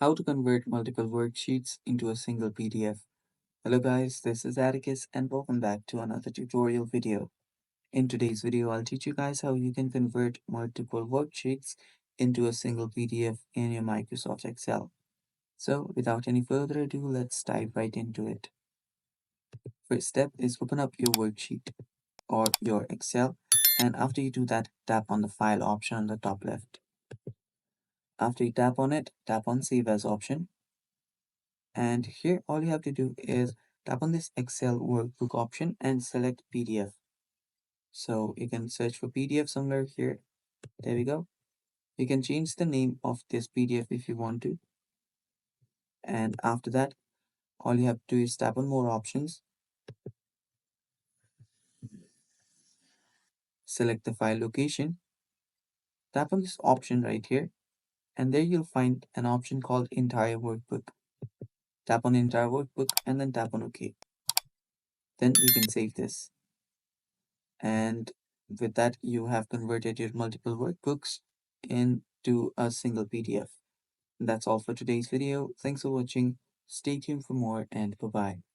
How to convert multiple worksheets into a single PDF. Hello guys, this is Atticus and welcome back to another tutorial video. In today's video, I'll teach you guys how you can convert multiple worksheets into a single PDF in your Microsoft Excel. So without any further ado, let's dive right into it. First step is open up your worksheet or your Excel, and after you do that, tap on the file option on the top left. After you tap on it, tap on save as option. And here all you have to do is tap on this Excel workbook option and select PDF. So you can search for PDF somewhere here. There we go. You can change the name of this PDF if you want to. And after that, all you have to do is tap on more options, select the file location, tap on this option right here, and there you'll find an option called entire workbook. Tap on entire workbook and then tap on OK. Then you can save this. And with that, you have converted your multiple workbooks into a single PDF. That's all for today's video. Thanks for watching. Stay tuned for more and bye bye.